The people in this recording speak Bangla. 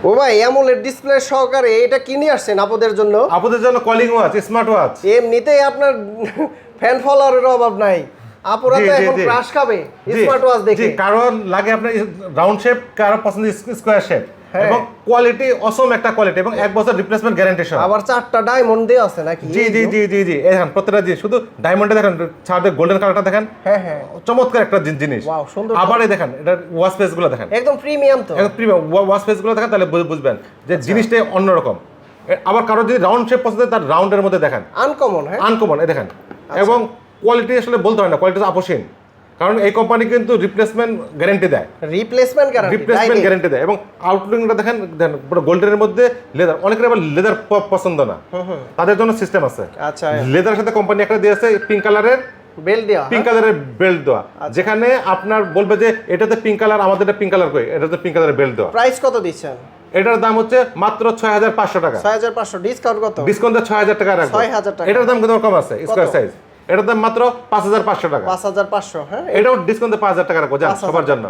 ও ভাই অ্যামোলেড ডিসপ্লে সহকারে এটা কিনে আসছেন আপুদের জন্য? আপুদের জন্য কলিং ওয়াচ, স্মার্ট ওয়াচ। এমনিতেই আপনার ফ্যান ফলোয়ারের অভাব নাই, আপুরা তো এখন ক্রাশ খাবে স্মার্ট ওয়াচ দেখে। কারণ লাগে আপনার রাউন্ড শেপ, কারো পছন্দ স্কোয়ার শেপ, এবং কোয়ালিটি অসম একটা কোয়ালিটি, এবং 1 বছর রিপ্লেসমেন্ট গ্যারান্টি সহ। আবার 4টা ডায়মন্ড দেওয়া আছে নাকি? জি জি জি জি জি দেখেন প্রত্যেকটা জি, শুধু ডায়মন্ডে দেখেন, ছাড়ে গোল্ডেন কালারটা দেখেন। হ্যাঁ হ্যাঁ, চমৎকার একটা জিনিস। ওয়াও সুন্দর। আবার এই দেখেন এটা ওয়াচ পেজ গুলো দেখেন, একদম প্রিমিয়াম তো। একদম প্রিমিয়াম ওয়াচ পেজ গুলো দেখেন, তাহলে বুঝবেন যে জিনিসটা অন্যরকম। আবার কারো যদি রাউন্ড শেপ পছন্দ তার রাউন্ডের মধ্যে দেখেন, আনকমন। হ্যাঁ আনকমন এই দেখেন। এবং কোয়ালিটি আসলে বলতে হয় না, কোয়ালিটি আপসীন, কারণ এই কোম্পানি কিন্তু রিপ্লেসমেন্ট গ্যারান্টি দেয়। রিপ্লেসমেন্ট গ্যারান্টি দেয়। এবং আউটলুকটা দেখেন পুরো গোল্ডেনের মধ্যে লেদার। অনেকের আবার লেদার পছন্দ না, তাদের জন্য সিস্টেম আছে। আচ্ছা, লেদারের সাথে কোম্পানি একটা দিয়েছে পিঙ্ক কালারের বেল্ট দেওয়া, পিঙ্ক কালারের বেল্ট দেওয়া, যেখানে আপনার বলবে যে এটাতে পিঙ্ক কালার, আমাদের পিঙ্ক কালার কই, এটাতে পিঙ্ক কালারের বেল্ট দেওয়া। প্রাইস কত দিচ্ছেন? এটার দাম হচ্ছে মাত্র 6500 টাকা। 6500, ডিসকাউন্ট কত? ডিসকাউন্টে 6000 টাকা রাখবো। 6000 টাকা। এটার দাম কিন্তু কম আছে, স্কয়ার সাইজ। এটার দাম মাত্র 5500 টাকা। 5500। হ্যাঁ, এটাও ডিসকাউন্টে 5000 টাকা রাখবো, যান সবার জন্য।